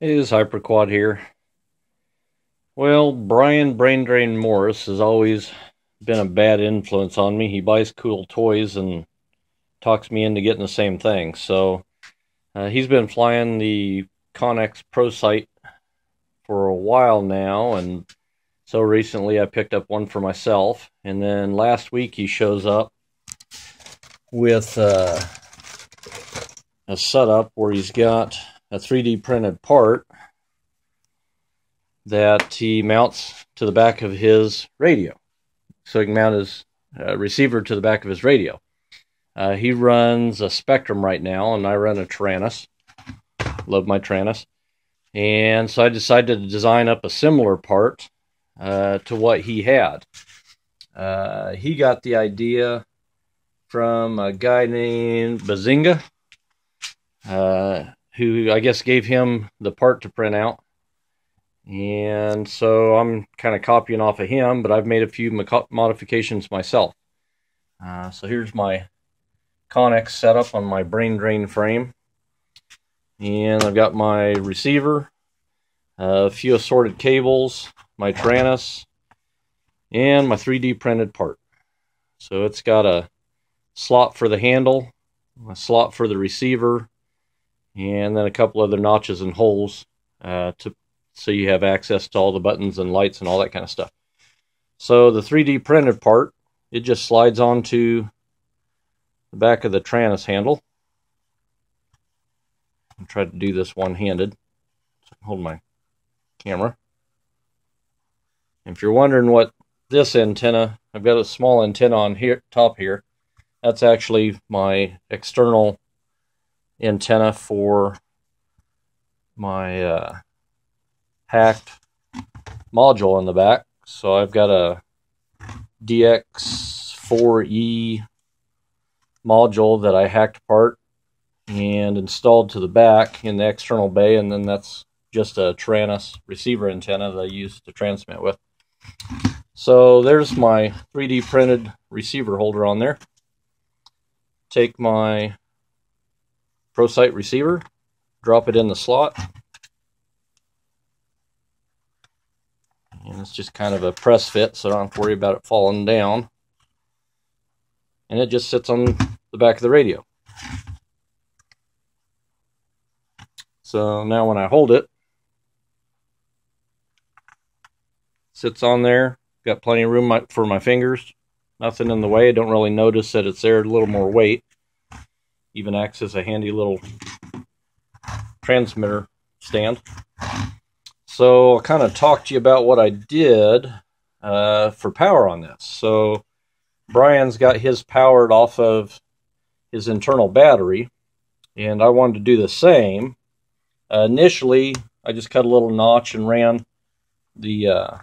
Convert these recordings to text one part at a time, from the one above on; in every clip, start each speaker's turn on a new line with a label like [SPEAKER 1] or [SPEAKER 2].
[SPEAKER 1] It is Hyperquad here. Well, Brian Brain Drain Morris has always been a bad influence on me. He buys cool toys and talks me into getting the same thing. So he's been flying the Connex Prosight for a while now, and so recently I picked up one for myself. And then last week he shows up with a setup where he's got a 3D printed part that he mounts to the back of his radio. So he can mount his receiver to the back of his radio. He runs a Spectrum right now, and I run a Taranis. Love my Taranis. And so I decided to design up a similar part to what he had. He got the idea from a guy named Bazinga, who I guess gave him the part to print out. And so I'm kind of copying off of him, but I've made a few modifications myself. So here's my Connex setup on my brain drain frame. And I've got my receiver, a few assorted cables, my Taranis, and my 3D printed part. So it's got a slot for the handle, a slot for the receiver, and then a couple other notches and holes so you have access to all the buttons and lights and all that kind of stuff. So the 3D printed part, it just slides onto the back of the Taranis handle. I'll try to do this one-handed, so I can hold my camera. And if you're wondering what this antenna, I've got a small antenna on here, top here. That's actually my external antenna for my hacked module in the back. So I've got a DX4E module that I hacked apart and installed to the back in the external bay, and then that's just a Taranis receiver antenna that I use to transmit with. So there's my 3D printed receiver holder on there. Take my Prosight receiver, drop it in the slot. And it's just kind of a press fit, so I don't have to worry about it falling down. And it just sits on the back of the radio. So now when I hold it, sits on there. Got plenty of room for my fingers. Nothing in the way. I don't really notice that it's there. A little more weight. Even acts as a handy little transmitter stand. So I'll kind of talk to you about what I did for power on this. So Brian's got his powered off of his internal battery, and I wanted to do the same. Initially, I just cut a little notch and ran the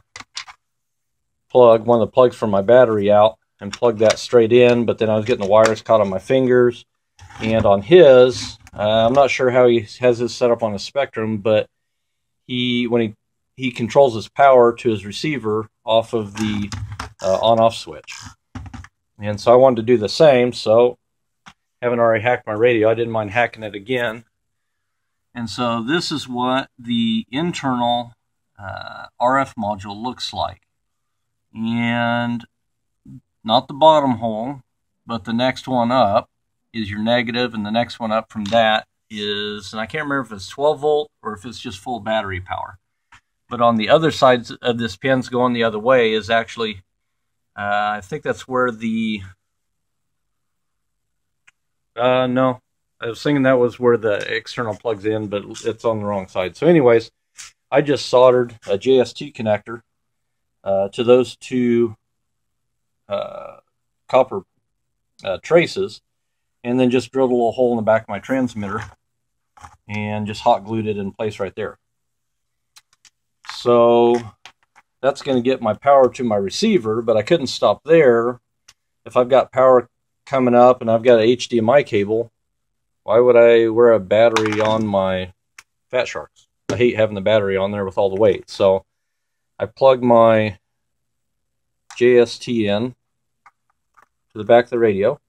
[SPEAKER 1] one of the plugs from my battery out and plugged that straight in, but then I was getting the wires caught on my fingers. And on his, I'm not sure how he has his set up on a Spectrum, but when he controls his power to his receiver off of the on-off switch. And so I wanted to do the same, so having already hacked my radio, I didn't mind hacking it again. And so this is what the internal RF module looks like. And not the bottom hole, but the next one up is your negative, and the next one up from that is, and I can't remember if it's 12 volt or if it's just full battery power. But on the other side of this pins going the other way is actually, I think that's where the, no, I was thinking that was where the external plugs in, but it's on the wrong side. So anyways, I just soldered a JST connector to those two copper traces, and then just drilled a little hole in the back of my transmitter and just hot glued it in place right there. So that's going to get my power to my receiver, but I couldn't stop there. If I've got power coming up and I've got an HDMI cable, why would I wear a battery on my Fat Sharks? I hate having the battery on there with all the weight. So I plug my JST in to the back of the radio,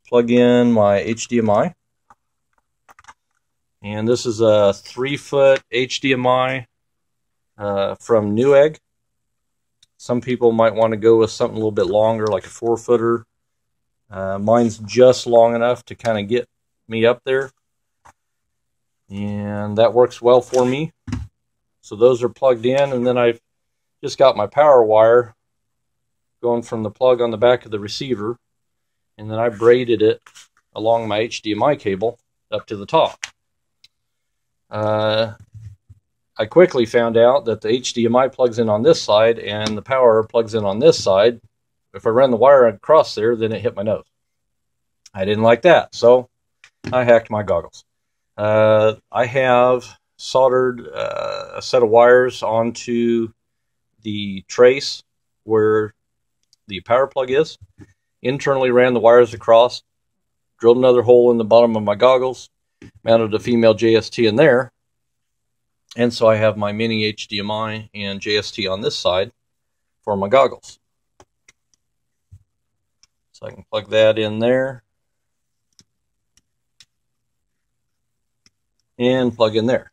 [SPEAKER 1] plug in my HDMI, And this is a 3-foot HDMI from Newegg. Some people might want to go with something a little bit longer, like a 4-footer. Mine's just long enough to kind of get me up there, and that works well for me. So those are plugged in, and then I've just got my power wire going from the plug on the back of the receiver, and then I braided it along my HDMI cable up to the top. I quickly found out that the HDMI plugs in on this side and the power plugs in on this side. If I ran the wire across there, then it hit my nose. I didn't like that, so I hacked my goggles. I have soldered a set of wires onto the trace where the power plug is. Internally ran the wires across, drilled another hole in the bottom of my goggles, mounted a female JST in there, and so I have my mini HDMI and JST on this side for my goggles. So I can plug that in there and plug in there.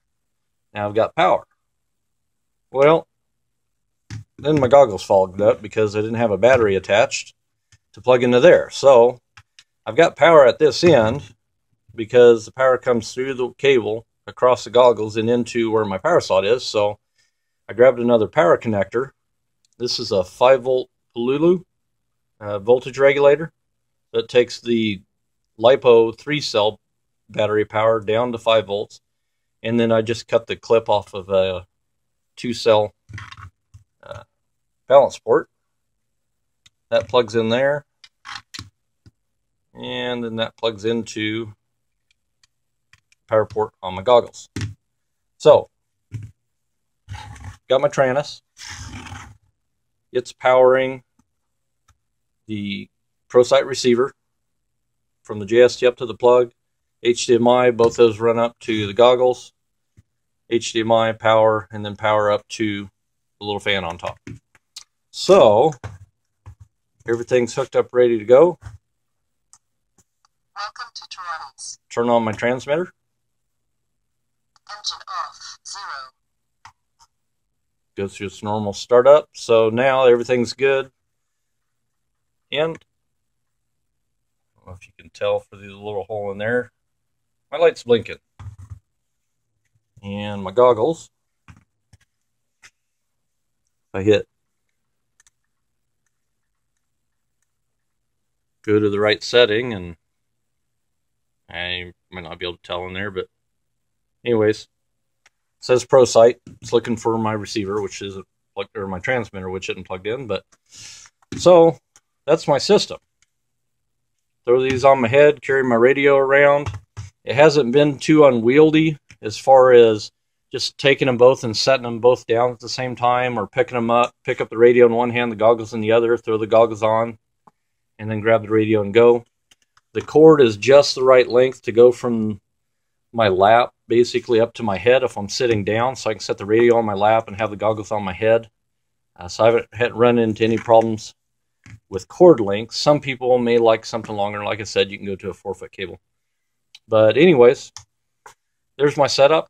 [SPEAKER 1] Now I've got power. Well, then my goggles fogged up because I didn't have a battery attached to plug into there. So I've got power at this end because the power comes through the cable across the goggles and into where my power slot is. So I grabbed another power connector. This is a 5-volt Polulu voltage regulator that takes the LiPo 3-cell battery power down to 5 volts. And then I just cut the clip off of a 2-cell balance port. That plugs in there. And then that plugs into power port on my goggles. So, got my Taranis. It's powering the Prosight receiver from the JST up to the plug. HDMI, both those run up to the goggles. HDMI, power, and then power up to the little fan on top. So, everything's hooked up, ready to go.
[SPEAKER 2] Welcome to Taranis.
[SPEAKER 1] Turn on my transmitter.
[SPEAKER 2] Engine off, 0.
[SPEAKER 1] Goes through its normal startup. So now everything's good. And I don't know if you can tell for the little hole in there. My light's blinking. And my goggles. If I hit go to the right setting, and I might not be able to tell in there, but anyways, it says Prosight. It's looking for my receiver, which is or my transmitter, which isn't plugged in. But so that's my system. Throw these on my head, carry my radio around. It hasn't been too unwieldy as far as just taking them both and setting them both down at the same time, or picking them up, pick up the radio in one hand, the goggles in the other, throw the goggles on, and then grab the radio and go. The cord is just the right length to go from my lap basically up to my head if I'm sitting down, so I can set the radio on my lap and have the goggles on my head. So I haven't run into any problems with cord length. Some people may like something longer. Like I said, you can go to a 4-foot cable. But anyways, there's my setup.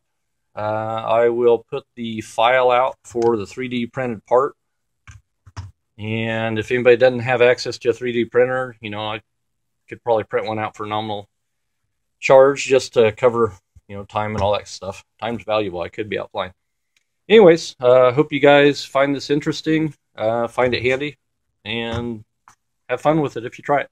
[SPEAKER 1] I will put the file out for the 3D printed part. And if anybody doesn't have access to a 3D printer, you know, I could probably print one out for nominal charge just to cover, you know, time and all that stuff. Time's valuable. I could be out flying. Anyways, hope you guys find this interesting, find it handy, and have fun with it if you try it.